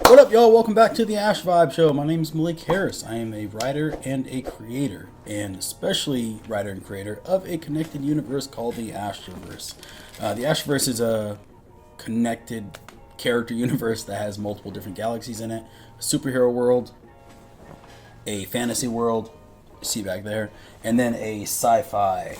What up, y'all? Welcome back to the Ash Vibe Show. My name is Malik Harris. I am a writer and a creator, and especially writer and creator of a connected universe called the Ashverse. The Ashverse is a connected character universe that has multiple different galaxies in it, a superhero world, a fantasy world, you see back there, and then a sci-fi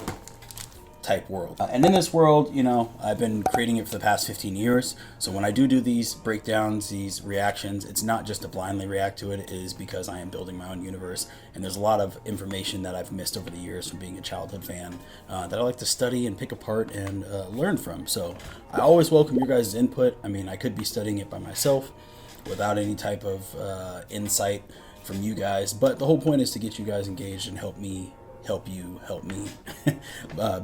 type world. And in this world, you know, I've been creating it for the past 15 years. So when I do these breakdowns, these reactions, it's not just to blindly react to it. It is because I am building my own universe. And there's a lot of information that I've missed over the years from being a childhood fan that I like to study and pick apart and learn from. So I always welcome your guys' input. I mean, I could be studying it by myself without any type of insight from you guys. But the whole point is to get you guys engaged and help me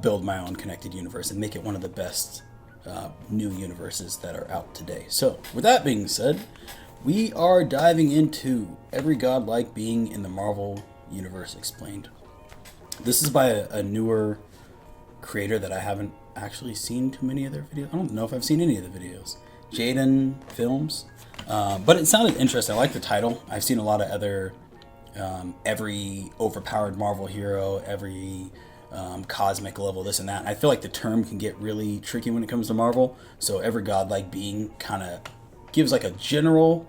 build my own connected universe and make it one of the best new universes that are out today. So with that being said, we are diving into every godlike being in the Marvel Universe explained. This is by a newer creator that I haven't actually seen too many of their videos. I don't know if I've seen any of the videos. Jaden Films. But it sounded interesting. I like the title. I've seen a lot of other every overpowered Marvel hero, every cosmic level, this and that. And I feel like the term can get really tricky when it comes to Marvel. So every godlike being kind of gives like a general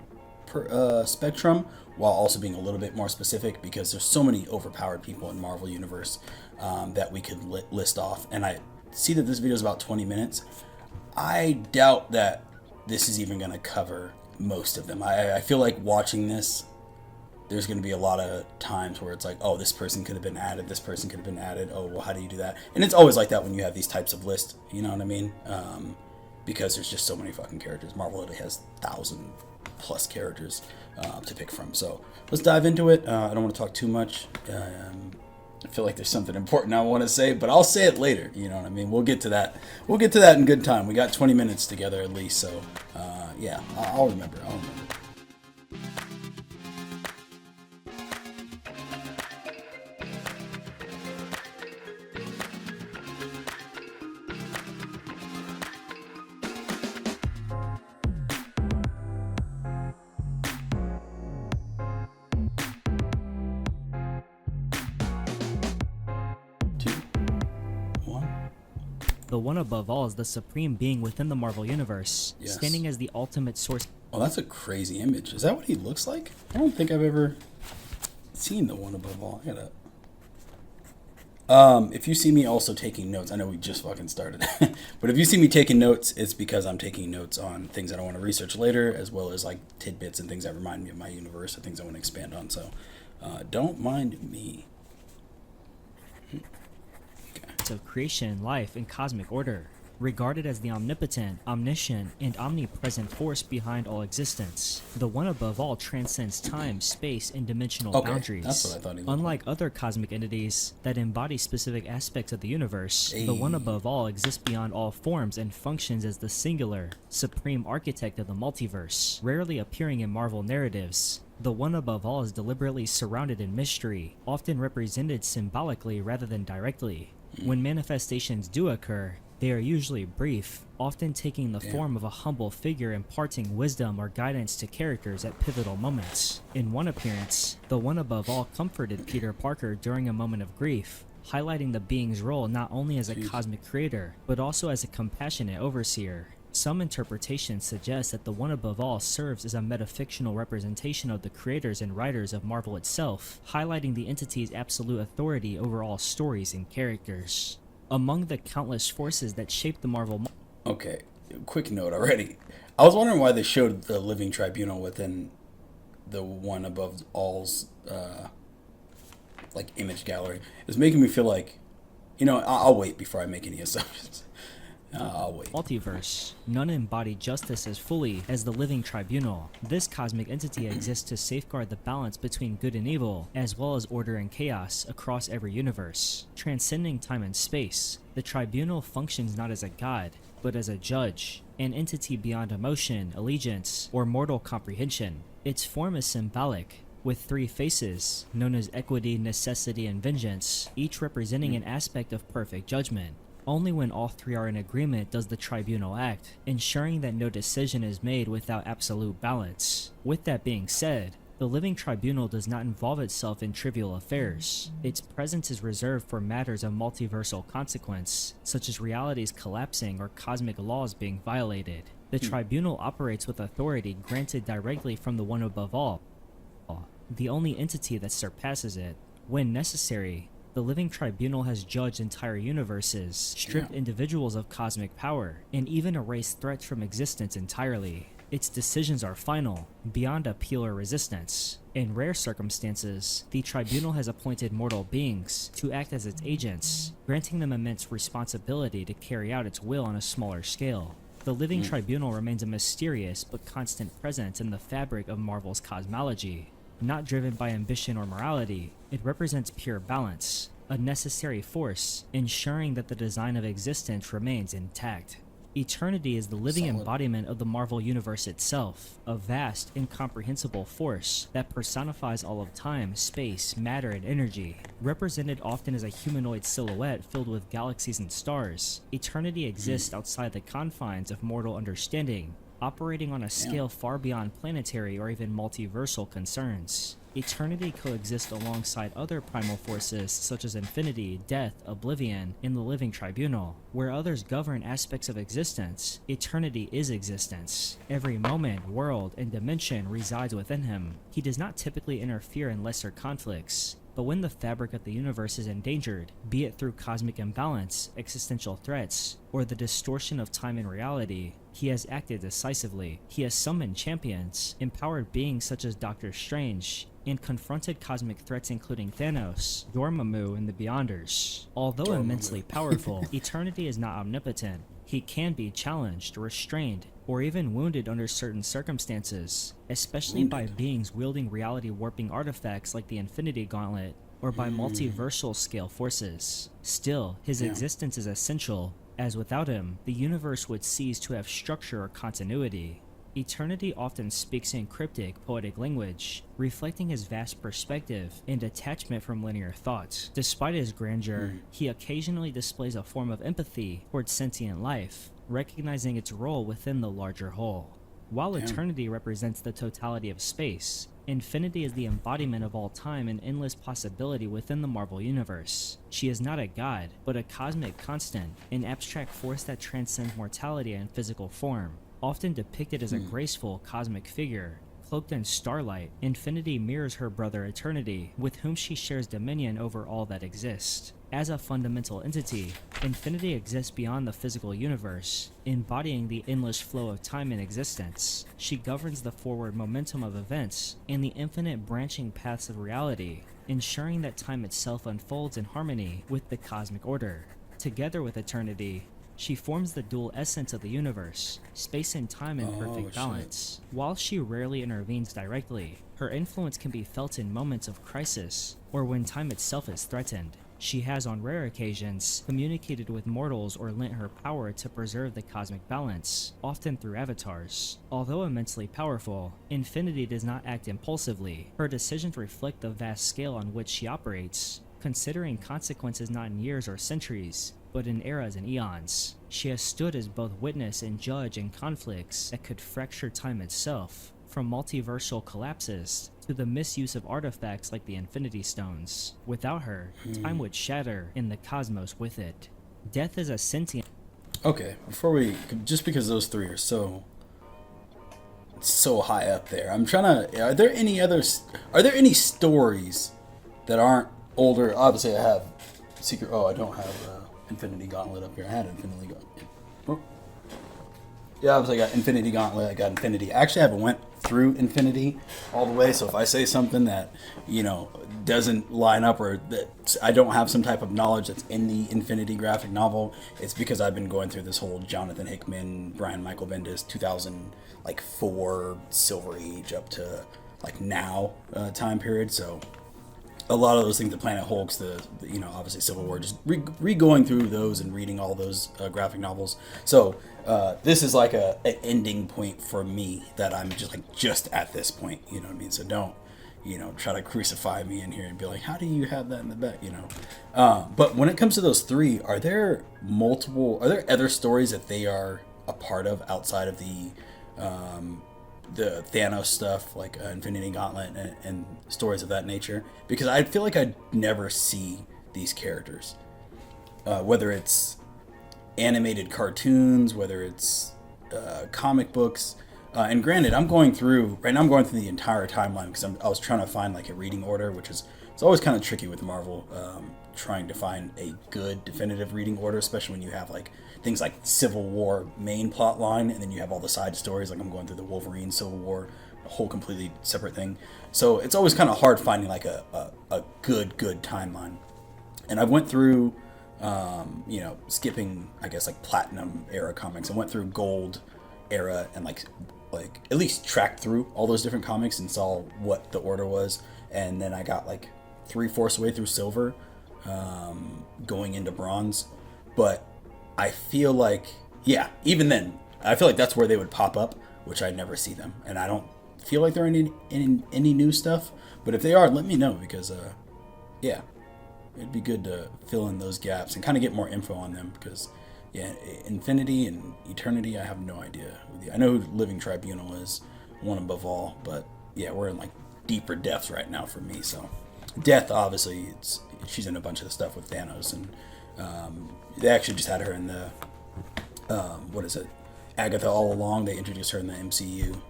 spectrum while also being a little bit more specific, because there's so many overpowered people in Marvel Universe that we could list off. And I see that this video is about 20 minutes. I doubt that this is even going to cover most of them. I feel like watching this, there's going to be a lot of times where it's like, oh, this person could have been added, this person could have been added, oh, well, how do you do that? And it's always like that when you have these types of lists, you know what I mean? Because there's just so many fucking characters. Marvel literally has 1,000+ characters to pick from. So let's dive into it. I don't want to talk too much. I feel like there's something important I want to say, but I'll say it later, you know what I mean? We'll get to that. We'll get to that in good time. We got 20 minutes together at least, so yeah, I'll remember. The one above all is the supreme being within the Marvel Universe, Yes. standing as the ultimate source. Oh, that's a crazy image. Is that what he looks like? I don't think I've ever seen the one above all. I gotta. If you see me also taking notes, I know we just fucking started, but if you see me taking notes, it's because I'm taking notes on things that I want to research later, as well as like tidbits and things that remind me of my universe, or things I want to expand on. So, don't mind me. Of creation, life, and cosmic order, regarded as the omnipotent, omniscient, and omnipresent force behind all existence. The one above all transcends time, space, and dimensional boundaries. That's what I thought he looked Unlike other cosmic entities that embody specific aspects of the universe, the one above all exists beyond all forms and functions as the singular, supreme architect of the multiverse, rarely appearing in Marvel narratives. The one above all is deliberately surrounded in mystery, often represented symbolically rather than directly. When manifestations do occur, they are usually brief, often taking the form of a humble figure imparting wisdom or guidance to characters at pivotal moments. In one appearance, the one above all comforted Peter Parker during a moment of grief, highlighting the being's role not only as a cosmic creator, but also as a compassionate overseer. Some interpretations suggest that the one above all serves as a metafictional representation of the creators and writers of Marvel itself, highlighting the entity's absolute authority over all stories and characters. Among the countless forces that shape the Marvel... Okay, quick note already. I was wondering why they showed the Living Tribunal within the one above all's like image gallery. It was making me feel like, you know, I'll wait before I make any assumptions. I'll wait. Multiverse. None embody justice as fully as the Living Tribunal. This cosmic entity exists to safeguard the balance between good and evil, as well as order and chaos across every universe. Transcending time and space, the Tribunal functions not as a god, but as a judge, an entity beyond emotion, allegiance, or mortal comprehension. Its form is symbolic, with 3 faces, known as equity, necessity, and vengeance, each representing an aspect of perfect judgment. Only when all three are in agreement does the tribunal act, ensuring that no decision is made without absolute balance. With that being said, the Living Tribunal does not involve itself in trivial affairs. Its presence is reserved for matters of multiversal consequence, such as realities collapsing or cosmic laws being violated. The tribunal operates with authority granted directly from the one above all, the only entity that surpasses it. When necessary, the Living Tribunal has judged entire universes, stripped individuals of cosmic power, and even erased threats from existence entirely. Its decisions are final, beyond appeal or resistance. In rare circumstances, the tribunal has appointed mortal beings to act as its agents, granting them immense responsibility to carry out its will on a smaller scale. The Living Tribunal remains a mysterious but constant presence in the fabric of Marvel's cosmology. Not driven by ambition or morality, it represents pure balance, a necessary force, ensuring that the design of existence remains intact. Eternity is the living embodiment of the Marvel Universe itself, a vast, incomprehensible force that personifies all of time, space, matter, and energy. Represented often as a humanoid silhouette filled with galaxies and stars, Eternity exists outside the confines of mortal understanding, operating on a scale far beyond planetary or even multiversal concerns. Eternity coexists alongside other primal forces such as infinity, death, oblivion, and the Living Tribunal. Where others govern aspects of existence, Eternity is existence. Every moment, world, and dimension resides within him. He does not typically interfere in lesser conflicts, but when the fabric of the universe is endangered, be it through cosmic imbalance, existential threats, or the distortion of time and reality, he has acted decisively. He has summoned champions, empowered beings such as Doctor Strange, and confronted cosmic threats including Thanos, Dormammu, and the Beyonders. Although immensely powerful, Eternity is not omnipotent. He can be challenged, restrained, or even wounded under certain circumstances, especially by beings wielding reality-warping artifacts like the Infinity Gauntlet, or by multiversal scale forces. Still, his existence is essential, as without him, the universe would cease to have structure or continuity. Eternity often speaks in cryptic, poetic language, reflecting his vast perspective and detachment from linear thought. Despite his grandeur, he occasionally displays a form of empathy towards sentient life, recognizing its role within the larger whole. While Eternity represents the totality of space, Infinity is the embodiment of all time and endless possibility within the Marvel Universe. She is not a god, but a cosmic constant, an abstract force that transcends mortality and physical form. Often depicted as a graceful cosmic figure, cloaked in starlight, Infinity mirrors her brother Eternity, with whom she shares dominion over all that exists. As a fundamental entity, Infinity exists beyond the physical universe, embodying the endless flow of time and existence. She governs the forward momentum of events and the infinite branching paths of reality, ensuring that time itself unfolds in harmony with the cosmic order. Together with Eternity, she forms the dual essence of the universe, space and time in perfect balance. While she rarely intervenes directly, her influence can be felt in moments of crisis or when time itself is threatened. She has on rare occasions communicated with mortals or lent her power to preserve the cosmic balance, often through avatars. Although immensely powerful, Infinity does not act impulsively. Her decisions reflect the vast scale on which she operates, considering consequences not in years or centuries, but in eras and eons. She has stood as both witness and judge in conflicts that could fracture time itself, from multiversal collapses to the misuse of artifacts like the Infinity Stones. Without her, time would shatter and the cosmos with it. Death is a sentient... Okay, just because those three are so high up there, I'm trying to, are there any stories that aren't older? Obviously I have I don't have Infinity Gauntlet up here. I had Infinity Gauntlet. Oh. Yeah, obviously I got Infinity Gauntlet, I got Infinity. I actually haven't went through Infinity all the way, so if I say something that, doesn't line up or that I don't have some type of knowledge that's in the Infinity graphic novel, it's because I've been going through this whole Jonathan Hickman, Brian Michael Bendis 2004 Silver Age up to now time period, so a lot of those things, the Planet Hulks, obviously Civil War, just re-going through those and reading all those graphic novels. So this is like an ending point for me that I'm just at this point, you know what I mean? So don't, try to crucify me in here and be like, how do you have that in the back, But when it comes to those three, are there other stories that they are a part of outside of the Thanos stuff, like Infinity Gauntlet and stories of that nature? Because I feel like I never see these characters, whether it's animated cartoons, whether it's comic books. And granted, I'm going through the entire timeline because I was trying to find like a reading order, which is it's always kind of tricky with Marvel, trying to find a good definitive reading order, especially when you have like things like Civil War main plot line, and then you have all the side stories. Like I'm going through the Wolverine Civil War, a whole completely separate thing. So it's always kind of hard finding like a good timeline. And I went through, skipping I guess like Platinum era comics. I went through Gold era and like at least tracked through all those different comics and saw what the order was, and then I got like 3/4 way through Silver, going into Bronze. But I feel like, even then I feel like that's where they would pop up, which I never see them, and I don't feel like they're in any new stuff. But if they are, let me know, because it'd be good to fill in those gaps and kind of get more info on them, because Infinity and Eternity, I have no idea. I know who Living Tribunal is, one above all, but we're in like deeper depths right now for me. So Death, obviously, she's in a bunch of the stuff with Thanos, and they actually just had her in the Agatha All Along. They introduced her in the MCU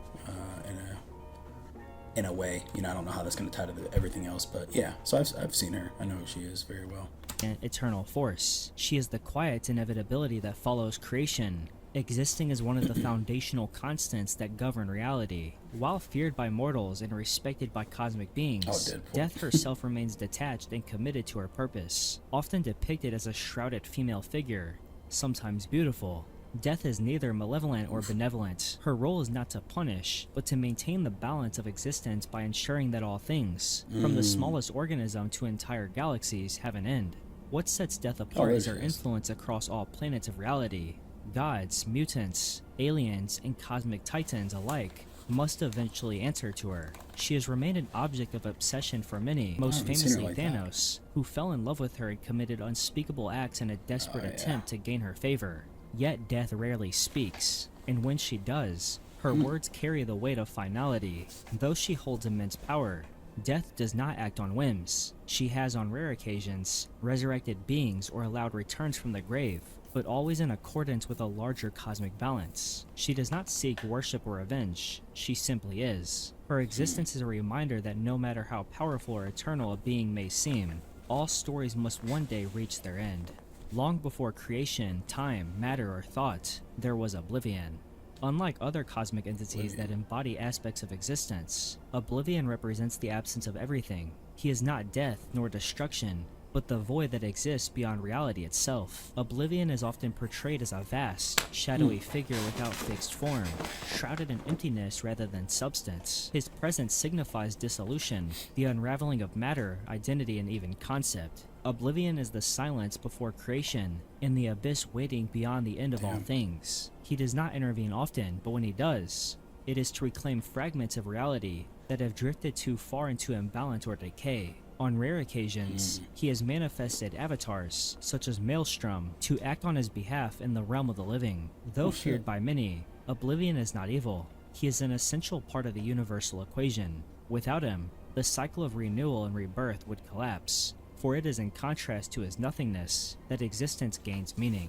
in a way. I don't know how that's going to tie to everything else, but so I've seen her. I know who she is very well. An eternal force. She is the quiet inevitability that follows creation, existing as one of the foundational constants that govern reality. While feared by mortals and respected by cosmic beings, Death herself remains detached and committed to her purpose. Often depicted as a shrouded female figure, sometimes beautiful, Death is neither malevolent or benevolent. Her role is not to punish, but to maintain the balance of existence by ensuring that all things, from the smallest organism to entire galaxies, have an end. What sets Death apart is her influence across all planets of reality. Gods, mutants, aliens, and cosmic titans alike must eventually answer to her. She has remained an object of obsession for many, most famously Thanos, who fell in love with her and committed unspeakable acts in a desperate attempt to gain her favor. Yet Death rarely speaks, and when she does, her words carry the weight of finality. Though she holds immense power, Death does not act on whims. She has, on rare occasions, resurrected beings or allowed returns from the grave, but always in accordance with a larger cosmic balance. She does not seek worship or revenge, she simply is. Her existence is a reminder that no matter how powerful or eternal a being may seem, all stories must one day reach their end. Long before creation, time, matter, or thought, there was Oblivion. Unlike other cosmic entities that embody aspects of existence, Oblivion represents the absence of everything. He is not death nor destruction, but the void that exists beyond reality itself. Oblivion is often portrayed as a vast, shadowy figure without fixed form, shrouded in emptiness rather than substance. His presence signifies dissolution, the unraveling of matter, identity, and even concept. Oblivion is the silence before creation, and the abyss waiting beyond the end of all things. He does not intervene often, but when he does, it is to reclaim fragments of reality that have drifted too far into imbalance or decay. On rare occasions, he has manifested avatars, such as Maelstrom, to act on his behalf in the realm of the living. Though feared by many, Oblivion is not evil. He is an essential part of the universal equation. Without him, the cycle of renewal and rebirth would collapse, for it is in contrast to his nothingness that existence gains meaning.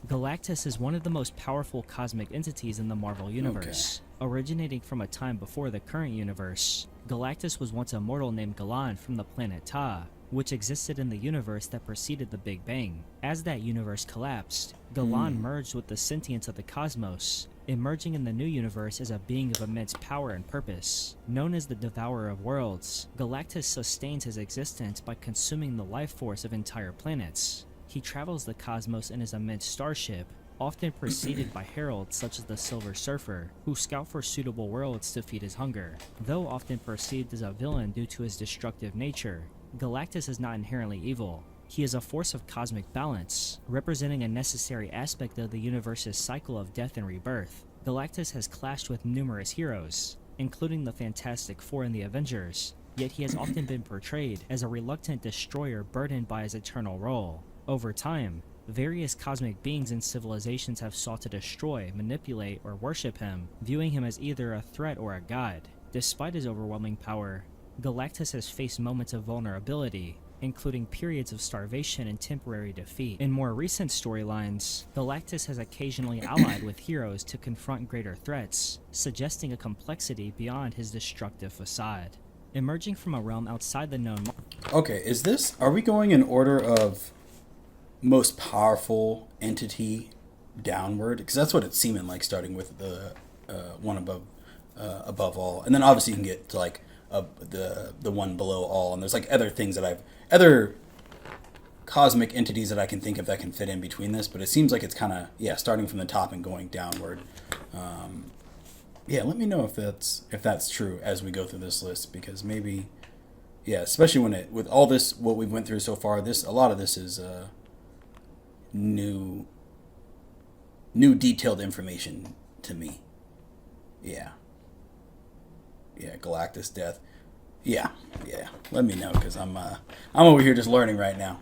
Galactus is one of the most powerful cosmic entities in the Marvel Universe. Originating from a time before the current universe, Galactus was once a mortal named Galan from the planet Ta, which existed in the universe that preceded the Big Bang. As that universe collapsed, Galan merged with the sentience of the cosmos, emerging in the new universe as a being of immense power and purpose. Known as the Devourer of Worlds, Galactus sustains his existence by consuming the life force of entire planets. He travels the cosmos in his immense starship, often preceded by heralds such as the Silver Surfer, who scout for suitable worlds to feed his hunger. Though often perceived as a villain due to his destructive nature, Galactus is not inherently evil. He is a force of cosmic balance, representing a necessary aspect of the universe's cycle of death and rebirth. Galactus has clashed with numerous heroes, including the Fantastic Four and the Avengers, yet he has often been portrayed as a reluctant destroyer burdened by his eternal role. Over time, various cosmic beings and civilizations have sought to destroy, manipulate, or worship him, viewing him as either a threat or a god. Despite his overwhelming power, Galactus has faced moments of vulnerability, including periods of starvation and temporary defeat. In more recent storylines, Galactus has occasionally allied with heroes to confront greater threats, suggesting a complexity beyond his destructive facade. Emerging from a realm outside the known... Okay, are we going in order of most powerful entity downward? Because that's what it's seeming like, starting with the one above all, and then obviously you can get to like the one below all, and there's like other cosmic entities that I can think of that can fit in between this, but it seems like it's kind of starting from the top and going downward. Let me know if that's true as we go through this list, because maybe especially with all this what we've went through so far, a lot of this is new detailed information to me. Galactus death. Let me know, because I'm over here just learning right now.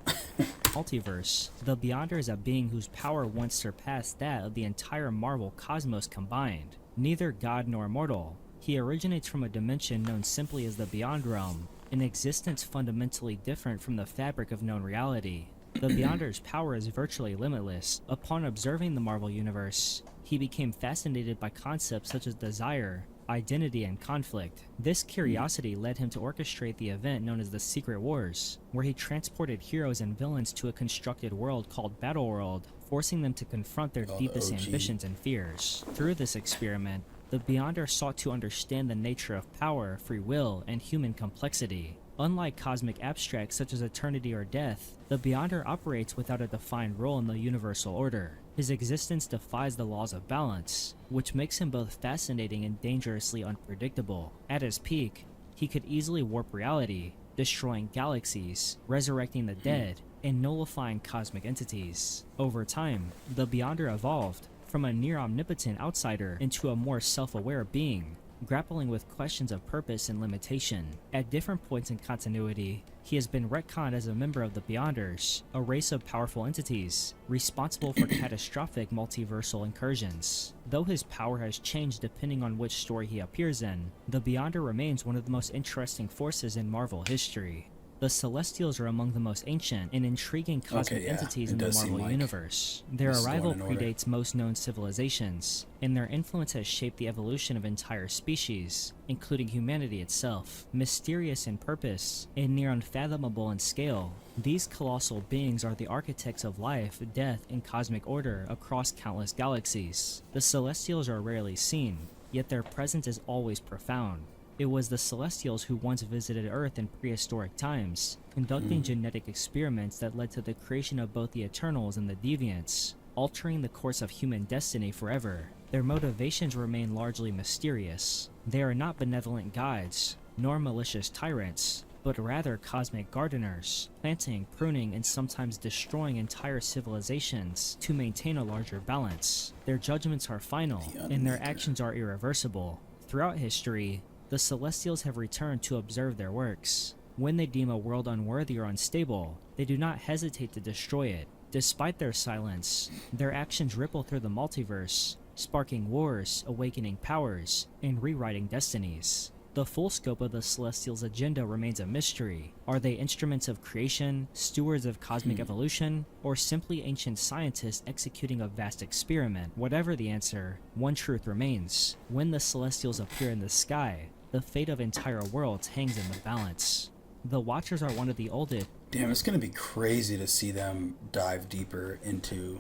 Multiverse. The Beyonder is a being whose power once surpassed that of the entire Marvel cosmos combined. Neither god nor mortal, he originates from a dimension known simply as the Beyond Realm, an existence fundamentally different from the fabric of known reality. The Beyonder's power is virtually limitless. Upon observing the Marvel Universe, he became fascinated by concepts such as desire, identity, and conflict. This curiosity led him to orchestrate the event known as the Secret Wars, where he transported heroes and villains to a constructed world called Battleworld, forcing them to confront their deepest ambitions and fears. Through this experiment, the Beyonder sought to understand the nature of power, free will, and human complexity. Unlike cosmic abstracts such as eternity or death, the Beyonder operates without a defined role in the universal order. His existence defies the laws of balance, which makes him both fascinating and dangerously unpredictable. At his peak, he could easily warp reality, destroying galaxies, resurrecting the dead, and nullifying cosmic entities. Over time, the Beyonder evolved from a near-omnipotent outsider into a more self-aware being, grappling with questions of purpose and limitation. At different points in continuity, he has been retconned as a member of the Beyonders, a race of powerful entities, responsible for catastrophic multiversal incursions. Though his power has changed depending on which story he appears in, the Beyonder remains one of the most interesting forces in Marvel history. The Celestials are among the most ancient and intriguing cosmic entities in the Marvel Universe. Their arrival predates most known civilizations, and their influence has shaped the evolution of entire species, including humanity itself. Mysterious in purpose, and near unfathomable in scale, these colossal beings are the architects of life, death, and cosmic order across countless galaxies. The Celestials are rarely seen, yet their presence is always profound. It was the Celestials who once visited Earth in prehistoric times, conducting genetic experiments that led to the creation of both the Eternals and the Deviants, altering the course of human destiny forever. Their motivations remain largely mysterious. They are not benevolent guides, nor malicious tyrants, but rather cosmic gardeners, planting, pruning, and sometimes destroying entire civilizations to maintain a larger balance. Their judgments are final, and their actions are irreversible. Throughout history, the Celestials have returned to observe their works. When they deem a world unworthy or unstable, they do not hesitate to destroy it. Despite their silence, their actions ripple through the multiverse, sparking wars, awakening powers, and rewriting destinies. The full scope of the Celestials' agenda remains a mystery. Are they instruments of creation, stewards of cosmic evolution, or simply ancient scientists executing a vast experiment? Whatever the answer, one truth remains. When the Celestials appear in the sky, the fate of entire worlds hangs in the balance. The Watchers are one of the oldest... Damn, it's going to be crazy to see them dive deeper into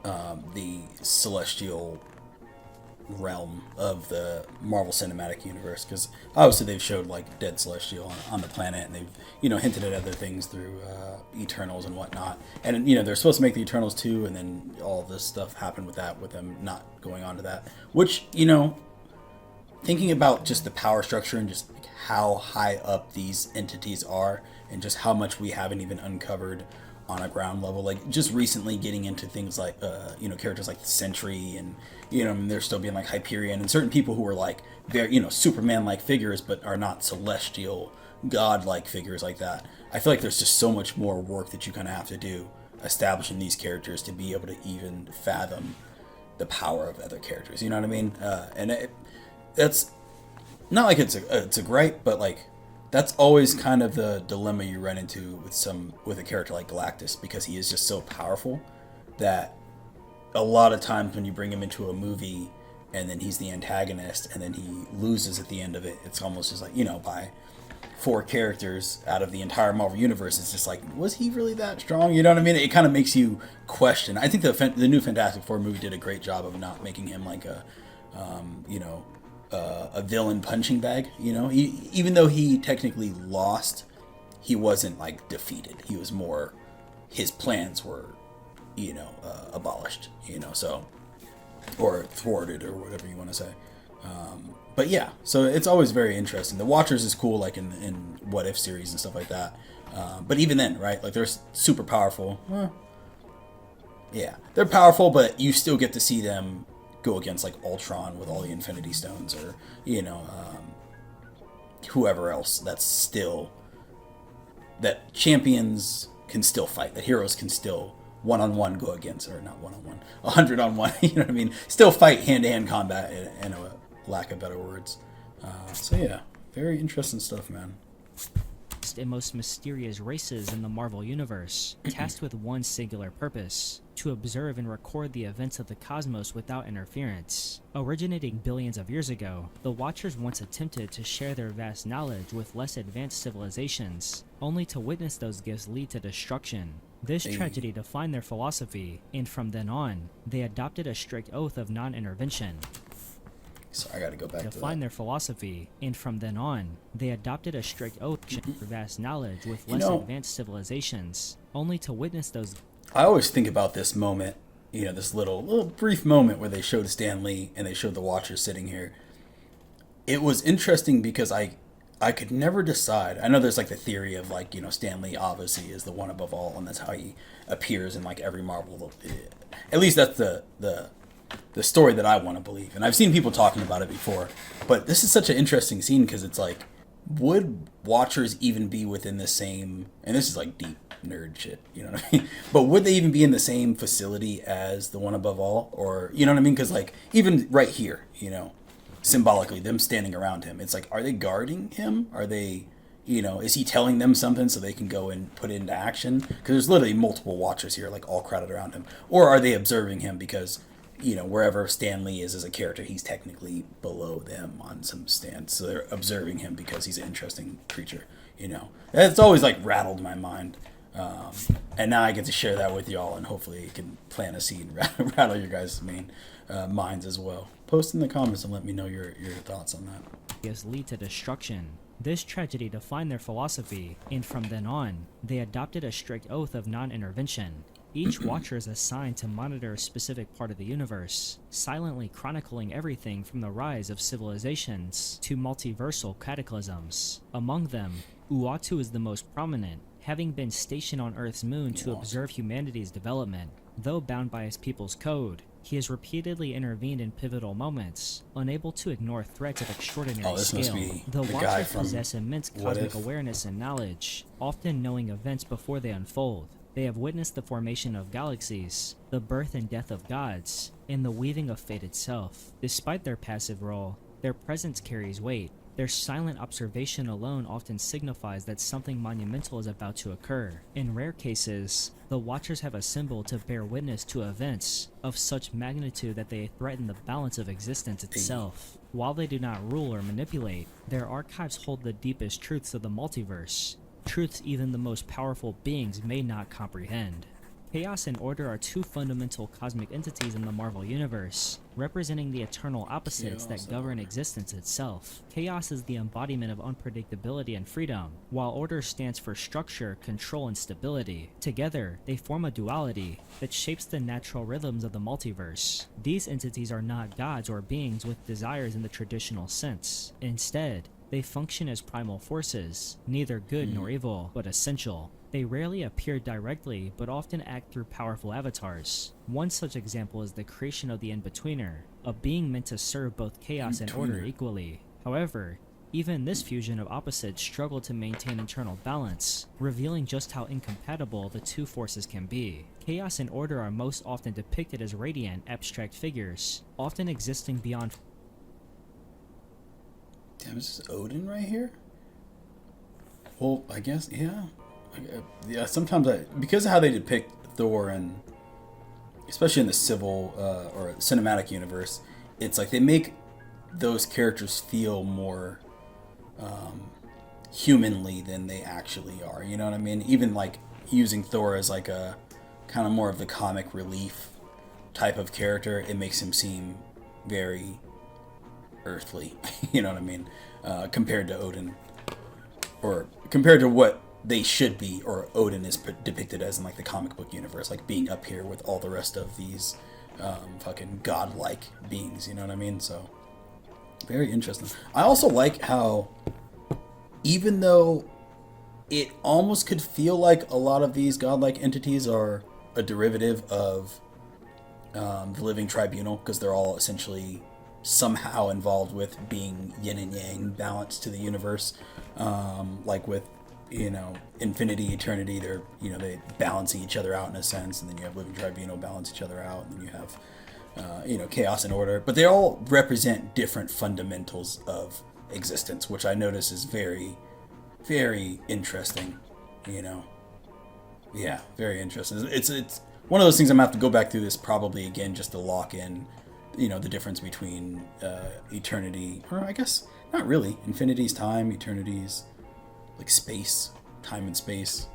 the celestial realm of the Marvel Cinematic Universe, because obviously they've showed like dead celestial on the planet, and they've hinted at other things through Eternals and whatnot, and they're supposed to make the Eternals too, and then all this stuff happened with them not going on to that, which thinking about just the power structure and just how high up these entities are, and just how much we haven't even uncovered on a ground level. Like just recently getting into things like characters like the Sentry, and they're still being like Hyperion, and certain people who are like very Superman like figures but are not celestial god like figures like that. I feel like there's just so much more work that you kind of have to do establishing these characters to be able to even fathom the power of other characters. You know what I mean? That's not like it's a gripe, but like that's always kind of the dilemma you run into with a character like Galactus, because he is just so powerful that a lot of times when you bring him into a movie and then he's the antagonist and then he loses at the end of it, it's almost just like by 4 characters out of the entire Marvel universe. It's just like, was he really that strong? You know what I mean? It kind of makes you question. I think the new Fantastic Four movie did a great job of not making him like a villain punching bag. Even though he technically lost, he wasn't like defeated. He was more, his plans were abolished. So, or thwarted, or whatever you want to say. But yeah, so it's always very interesting. The Watchers is cool, like in What If series and stuff like that. But even then, right? Like they're super powerful. Yeah, they're powerful, but you still get to see them go against like Ultron with all the Infinity Stones, or whoever else. That champions can still fight. That heroes can still one-on-one go against, or not one-on-one, 100-on-1. You know what I mean? Still fight hand-to-hand combat, in a lack of better words. So yeah, very interesting stuff, man. And most mysterious races in the Marvel Universe, tasked with one singular purpose: to observe and record the events of the cosmos without interference. Originating billions of years ago, the Watchers once attempted to share their vast knowledge with less advanced civilizations, only to witness those gifts lead to destruction. This tragedy defined their philosophy, and from then on, they adopted a strict oath of non-intervention. So I gotta go back to that. Define their philosophy, and from then on, they adopted a strict oath for vast knowledge with less advanced civilizations, only to witness those. I always think about this moment, this little brief moment where they showed Stan Lee and they showed the Watchers sitting here. It was interesting because I could never decide. I know there's like the theory of like, Stan Lee obviously is the one above all, and that's how he appears in like every Marvel. At least that's the story that I want to believe. And I've seen people talking about it before. But this is such an interesting scene because it's like, would Watchers even be within the same, and this is like deep nerd shit, you know what I mean? But would they even be in the same facility as the one above all? Or, you know what I mean? Because like, even right here, symbolically, them standing around him, it's like, are they guarding him? Are they, is he telling them something so they can go and put it into action? Because there's literally multiple Watchers here, like all crowded around him. Or are they observing him because, wherever Stan Lee is as a character, he's technically below them on some stance. So they're observing him because he's an interesting creature, It's always like rattled my mind. And now I get to share that with y'all, and hopefully it can plant a seed and rattle your guys' minds as well. Post in the comments and let me know your thoughts on that. Lead to destruction. This tragedy defined their philosophy, and from then on, they adopted a strict oath of non-intervention. Each Watcher is assigned to monitor a specific part of the universe, silently chronicling everything from the rise of civilizations to multiversal cataclysms. Among them, Uatu is the most prominent, having been stationed on Earth's moon to observe humanity's development. Though bound by his people's code, he has repeatedly intervened in pivotal moments, unable to ignore threats of extraordinary scale. The Watchers possess immense cosmic awareness and knowledge, often knowing events before they unfold. They have witnessed the formation of galaxies, the birth and death of gods, and the weaving of fate itself. Despite their passive role, their presence carries weight. Their silent observation alone often signifies that something monumental is about to occur. In rare cases, the Watchers have assembled to bear witness to events of such magnitude that they threaten the balance of existence itself. While they do not rule or manipulate, their archives hold the deepest truths of the multiverse, truths even the most powerful beings may not comprehend. Chaos and order are two fundamental cosmic entities in the Marvel Universe, representing the eternal opposites that govern existence itself. Chaos is the embodiment of unpredictability and freedom, while order stands for structure, control, and stability. Together, they form a duality that shapes the natural rhythms of the multiverse. These entities are not gods or beings with desires in the traditional sense. Instead, They function as primal forces, neither good nor evil, but essential. They rarely appear directly, but often act through powerful avatars. One such example is the creation of the In-Betweener, a being meant to serve both chaos and order equally. However, even this fusion of opposites struggle to maintain internal balance, revealing just how incompatible the two forces can be. Chaos and order are most often depicted as radiant, abstract figures, often existing beyond. Damn, is this Odin right here? Well, I guess, yeah. Yeah, sometimes because of how they depict Thor, and especially in the civil or cinematic universe, it's like they make those characters feel more humanly than they actually are. You know what I mean? Even like using Thor as like a kind of more of the comic relief type of character, it makes him seem very earthly. You know what I mean? Compared to Odin, or compared to what they should be, or Odin is depicted as in like the comic book universe, like being up here with all the rest of these fucking godlike beings. You know what I mean? So very interesting. I also like how, even though it almost could feel like a lot of these godlike entities are a derivative of the Living Tribunal, because they're all essentially somehow involved with being yin and yang, balance to the universe. Like with, infinity, eternity, they're, they balancing each other out in a sense, and then you have Living Tribunal balance each other out, and then you have chaos and order, but they all represent different fundamentals of existence, which I notice is very, very interesting. Yeah, very interesting. It's one of those things I'm gonna have to go back through this probably again just to lock in, the difference between eternity, or I guess not really. Infinity's time, eternity's like space, time and space,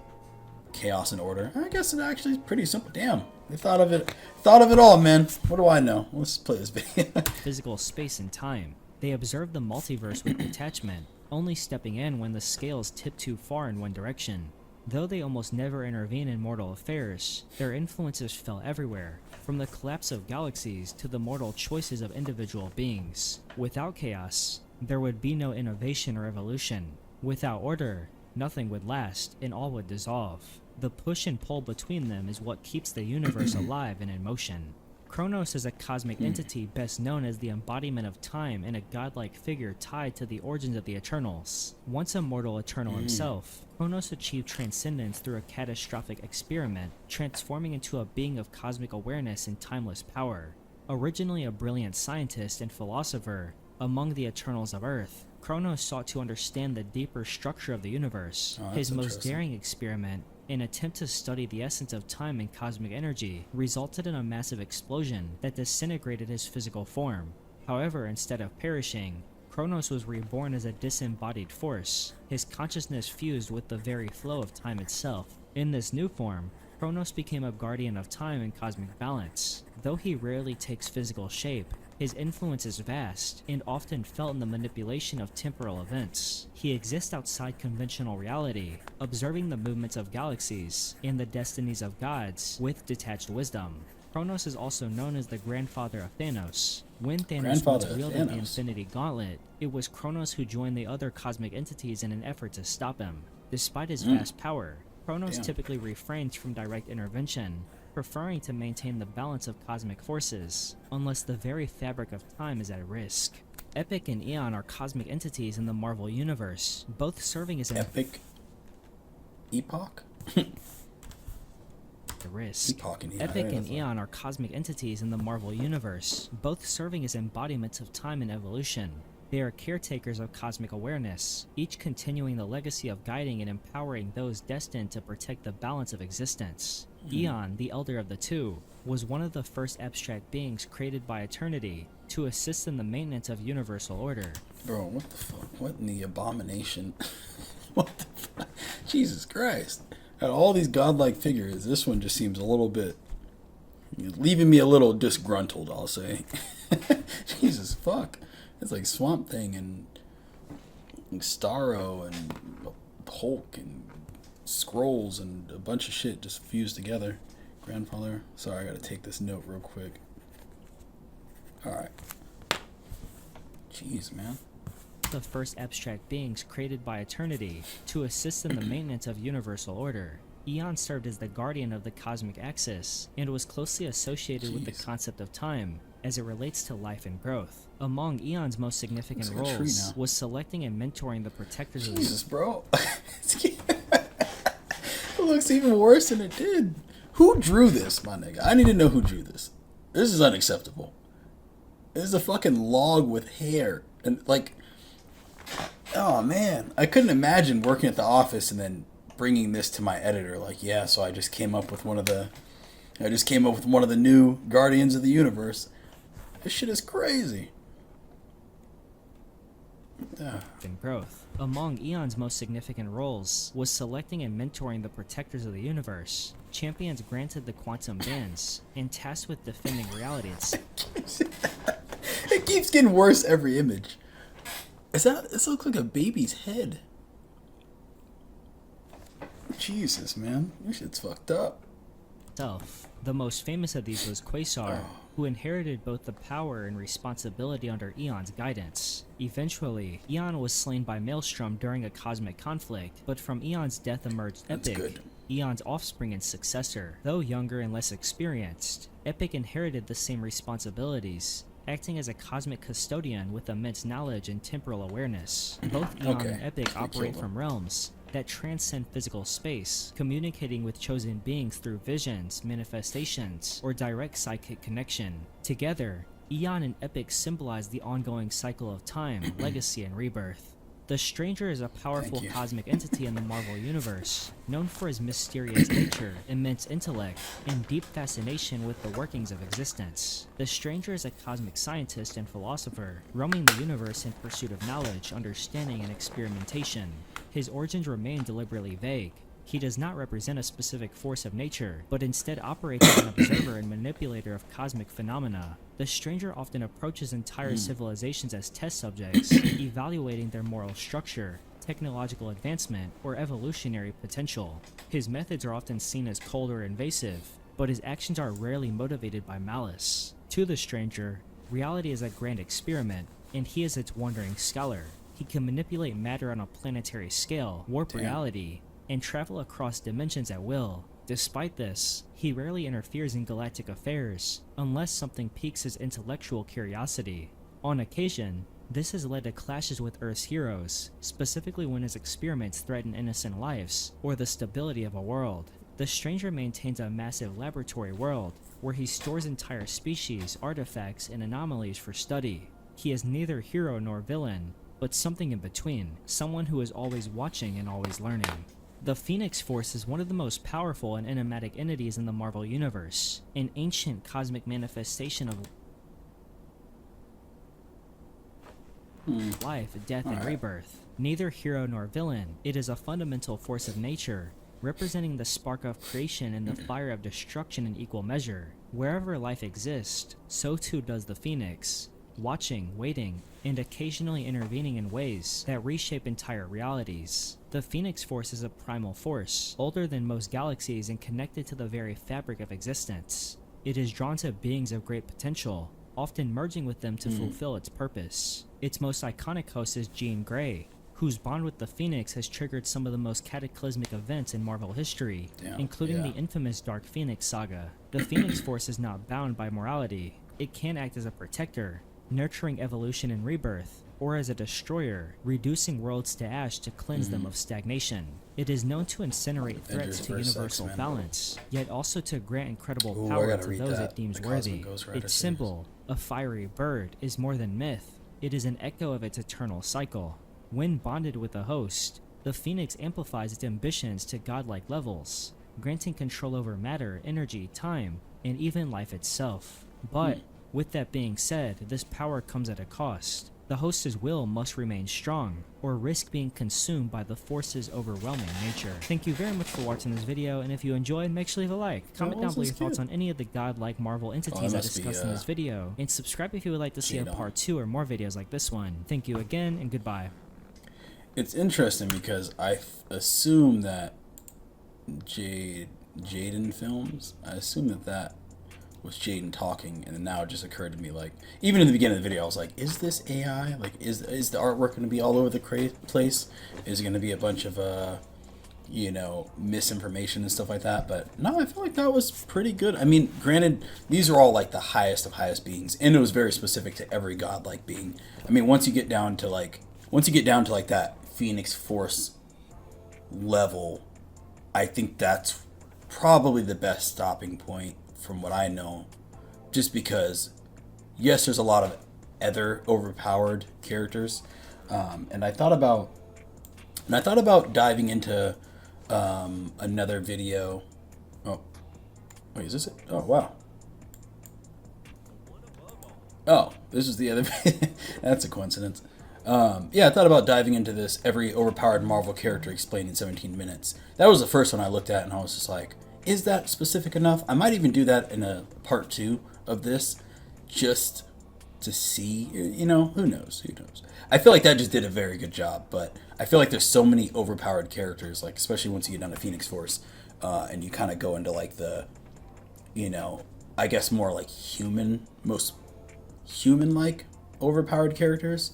chaos and order. I guess it actually is pretty simple. Damn, they thought of it all, man. What do I know? Let's play this video. Physical space and time. They observe the multiverse with detachment, only stepping in when the scales tip too far in one direction. Though they almost never intervene in mortal affairs, their influences fell everywhere, from the collapse of galaxies to the mortal choices of individual beings. Without chaos, there would be no innovation or evolution. Without order, nothing would last, and all would dissolve. The push and pull between them is what keeps the universe alive and in motion. Kronos is a cosmic entity best known as the embodiment of time and a godlike figure tied to the origins of the Eternals. Once a mortal Eternal himself, Kronos achieved transcendence through a catastrophic experiment, transforming into a being of cosmic awareness and timeless power. Originally a brilliant scientist and philosopher, among the Eternals of Earth, Kronos sought to understand the deeper structure of the universe. His most daring experiment, an attempt to study the essence of time and cosmic energy, resulted in a massive explosion that disintegrated his physical form. However, instead of perishing, Kronos was reborn as a disembodied force, his consciousness fused with the very flow of time itself. In this new form, Kronos became a guardian of time and cosmic balance. Though he rarely takes physical shape, his influence is vast, and often felt in the manipulation of temporal events. He exists outside conventional reality, observing the movements of galaxies and the destinies of gods with detached wisdom. Kronos is also known as the grandfather of Thanos. When Thanos once wielded the Infinity Gauntlet, it was Kronos who joined the other cosmic entities in an effort to stop him. Despite his vast power, Kronos typically refrains from direct intervention, preferring to maintain the balance of cosmic forces, unless the very fabric of time is at risk. Epoch and Eon are cosmic entities in the Marvel Universe, both serving as Epoch? Epoch? Epoch and Eon are cosmic entities in the Marvel Universe, both serving as embodiments of time and evolution. They are caretakers of cosmic awareness, each continuing the legacy of guiding and empowering those destined to protect the balance of existence. Eon, the elder of the two, was one of the first abstract beings created by Eternity to assist in the maintenance of universal order. Bro, what the fuck? What in the abomination? What the fuck? Jesus Christ. Out of all these godlike figures, this one just seems a little bit... leaving me a little disgruntled, I'll say. Jesus fuck. It's like Swamp Thing and Starro and Hulk and Scrolls and a bunch of shit just fused together. Grandfather. Sorry, I gotta take this note real quick. Alright. Jeez, man. the first abstract beings created by eternity to assist in the maintenance of universal order. Eon served as the guardian of the cosmic axis and was closely associated with the concept of time as it relates to life and growth. Among Eon's most significant roles was selecting and mentoring the protectors of the Jesus, bro. It looks even worse than it did. Who drew this, my nigga? I need to know who drew this. This is unacceptable. This is a fucking log with hair. And, like, oh, man. I couldn't imagine working at the office and then bringing this to my editor. Like, yeah, so I just came up with one of the new Guardians of the Universe. This shit is crazy. and growth. Among Eon's most significant roles was selecting and mentoring the protectors of the universe, champions granted the quantum bands, and tasked with defending reality itself. It keeps getting worse every image. This looks like a baby's head. Jesus, man. This shit's fucked up. The most famous of these was Quasar, who inherited both the power and responsibility under Eon's guidance. Eventually, Eon was slain by Maelstrom during a cosmic conflict, but from Eon's death emerged Epic, Eon's offspring and successor. Though younger and less experienced, Epic inherited the same responsibilities, acting as a cosmic custodian with immense knowledge and temporal awareness. Both Eon and Epic operate from realms that transcend physical space, communicating with chosen beings through visions, manifestations, or direct psychic connection. Together, Eon and Epic symbolize the ongoing cycle of time, legacy, and rebirth. The Stranger is a powerful cosmic entity in the Marvel Universe, known for his mysterious nature, immense intellect, and deep fascination with the workings of existence. The Stranger is a cosmic scientist and philosopher, roaming the universe in pursuit of knowledge, understanding, and experimentation. His origins remain deliberately vague. He does not represent a specific force of nature, but instead operates as an observer and manipulator of cosmic phenomena. The Stranger often approaches entire civilizations as test subjects, evaluating their moral structure, technological advancement, or evolutionary potential. His methods are often seen as cold or invasive, but his actions are rarely motivated by malice. To the Stranger, reality is a grand experiment, and he is its wandering scholar. He can manipulate matter on a planetary scale, warp reality, and travel across dimensions at will. Despite this, he rarely interferes in galactic affairs, unless something piques his intellectual curiosity. On occasion, this has led to clashes with Earth's heroes, specifically when his experiments threaten innocent lives, or the stability of a world. The Stranger maintains a massive laboratory world, where he stores entire species, artifacts, and anomalies for study. He is neither hero nor villain, but something in between, someone who is always watching and always learning. The Phoenix Force is one of the most powerful and enigmatic entities in the Marvel Universe, an ancient cosmic manifestation of life, death, and rebirth. Neither hero nor villain, it is a fundamental force of nature, representing the spark of creation and the fire of destruction in equal measure. Wherever life exists, so too does the Phoenix, watching, waiting, and occasionally intervening in ways that reshape entire realities. The Phoenix Force is a primal force, older than most galaxies and connected to the very fabric of existence. It is drawn to beings of great potential, often merging with them to fulfill its purpose. Its most iconic host is Jean Grey, whose bond with the Phoenix has triggered some of the most cataclysmic events in Marvel history, including the infamous Dark Phoenix saga. The Phoenix Force is not bound by morality. It can act as a protector, nurturing evolution and rebirth, or as a destroyer, reducing worlds to ash to cleanse them of stagnation. It is known to incinerate threats to universal balance, yet also to grant incredible power to those it deems worthy. Its symbol, a fiery bird, is more than myth. It is an echo of its eternal cycle. When bonded with a host, the Phoenix amplifies its ambitions to godlike levels, granting control over matter, energy, time, and even life itself. But with that being said, this power comes at a cost. The host's will must remain strong, or risk being consumed by the force's overwhelming nature. Thank you very much for watching this video, and if you enjoyed, make sure to leave a like. Comment down below your thoughts on any of the godlike Marvel entities I discussed in this video, and subscribe if you would like to see a part 2 or more videos like this one. Thank you again, and goodbye. It's interesting because I assume that Jaden Films, I assume that was Jaden talking, and then now it just occurred to me, like, even in the beginning of the video, I was like, is this AI? Like, is the artwork going to be all over the place? Is it going to be a bunch of, you know, misinformation and stuff like that? But no, I feel like that was pretty good. I mean, granted, these are all, like, the highest of highest beings, and it was very specific to every godlike being. I mean, once you get down to, like, that Phoenix Force level, I think that's probably the best stopping point from what I know, just because yes, there's a lot of other overpowered characters, and I thought about diving into another video. Oh wait, is this it? Oh wow. Oh, this is the other. That's a coincidence. Yeah, I thought about diving into this every overpowered Marvel character explained in 17 minutes. That was the first one I looked at, and I was just like, is that specific enough? I might even do that in a part 2 of this, just to see, you know, who knows. I feel like that just did a very good job, but I feel like there's so many overpowered characters, like, especially once you get down to Phoenix Force, and you kind of go into, like, the, you know, I guess more like most human-like overpowered characters.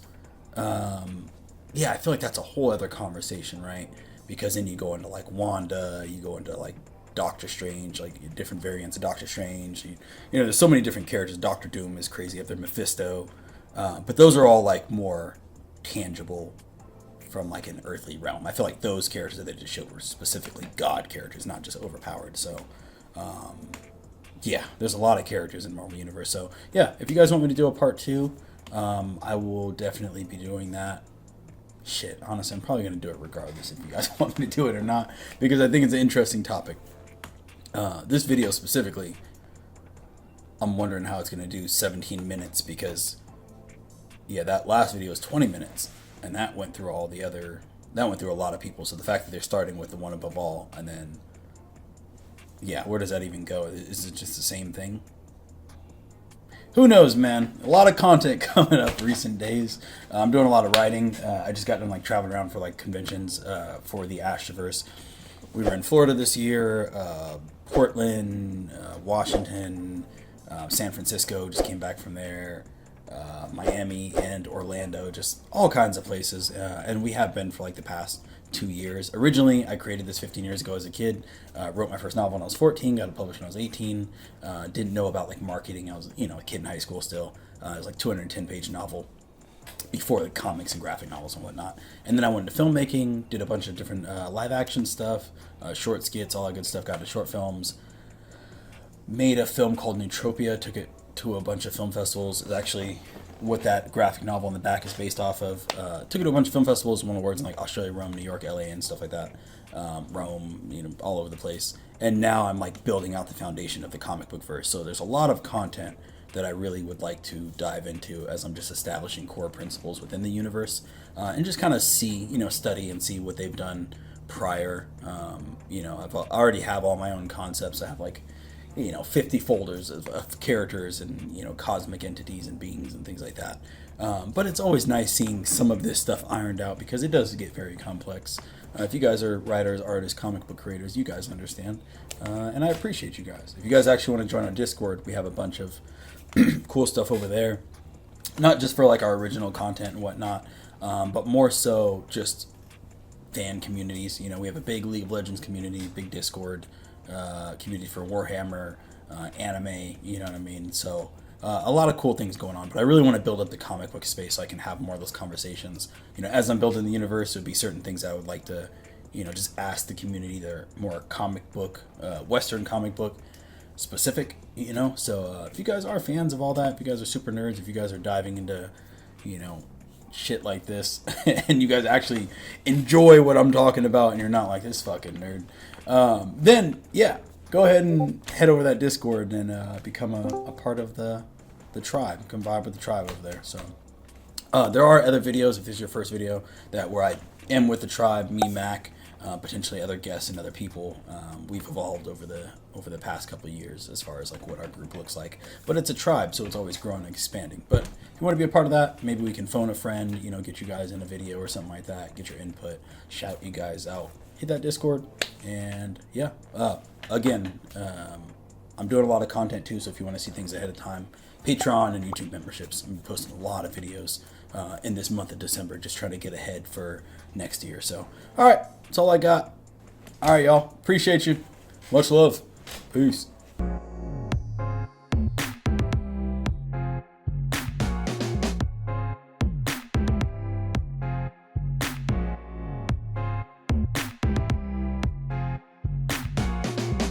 Yeah, I feel like that's a whole other conversation, right? Because then you go into, like, Wanda, you go into, like, Doctor Strange, like different variants of Doctor Strange. You know, there's so many different characters. Doctor Doom is crazy up there, Mephisto. But those are all, like, more tangible from, like, an earthly realm. I feel like those characters that they just showed were specifically god characters, not just overpowered. So, yeah, there's a lot of characters in Marvel Universe. So, yeah, if you guys want me to do a part 2, I will definitely be doing that. Shit, honestly, I'm probably going to do it regardless if you guys want me to do it or not, because I think it's an interesting topic. This video specifically, I'm wondering how it's going to do 17 minutes, because, yeah, that last video was 20 minutes, and that went through a lot of people. So the fact that they're starting with the one above all, and then, yeah, where does that even go? Is it just the same thing? Who knows, man? A lot of content coming up recent days. I'm doing a lot of writing. I just got done, like, traveling around for, like, conventions for the Ashverse. We were in Florida this year, Portland, Washington, San Francisco, just came back from there, Miami and Orlando, just all kinds of places. And we have been for, like, the past 2 years. Originally, I created this 15 years ago as a kid. Wrote my first novel when I was 14, got it published when I was 18. Didn't know about, like, marketing. I was, you know, a kid in high school still. It was like 210-page novel before the comics and graphic novels and whatnot. And then I went into filmmaking, did a bunch of different live action stuff, short skits, all that good stuff, got into short films. Made a film called Neutropia, took it to a bunch of film festivals. It's actually what that graphic novel in the back is based off of. Took it to a bunch of film festivals, won awards in, like, Australia, Rome, New York, LA, and stuff like that. Rome, you know, all over the place. And now I'm, like, building out the foundation of the comic book verse. So there's a lot of content that I really would like to dive into as I'm just establishing core principles within the universe, and just kind of see, you know, study and see what they've done prior. You know, I already have all my own concepts. I have, like, you know, 50 folders of characters and, you know, cosmic entities and beings and things like that. But it's always nice seeing some of this stuff ironed out, because it does get very complex. If you guys are writers, artists, comic book creators, you guys understand. And I appreciate you guys. If you guys actually want to join our Discord, we have a bunch of cool stuff over there. Not just for, like, our original content and whatnot, but more so just fan communities. You know, we have a big League of Legends community, big Discord community for Warhammer, anime, you know what I mean? So a lot of cool things going on, but I really want to build up the comic book space so I can have more of those conversations. You know, as I'm building the universe, there'd be certain things I would like to, you know, just ask the community that are more comic book, Western comic book specific, you know? So if you guys are fans of all that, if you guys are super nerds, if you guys are diving into, you know, shit like this, and you guys actually enjoy what I'm talking about, and you're not like, this fucking nerd, then yeah, go ahead and head over to that Discord and become a part of the tribe. Come vibe with the tribe over there. So there are other videos, if this is your first video, where I am with the tribe, me, Mac, potentially other guests and other people. We've evolved over the past couple of years as far as, like, what our group looks like. But it's a tribe, so it's always growing and expanding. But if you want to be a part of that, maybe we can phone a friend, you know, get you guys in a video or something like that, get your input, shout you guys out. Hit that Discord, and yeah, again, I'm doing a lot of content too, so if you want to see things ahead of time, Patreon and YouTube memberships. I'm posting a lot of videos in this month of December, just trying to get ahead for next year. So, all right, that's all I got. All right, y'all. Appreciate you. Much love. Peace.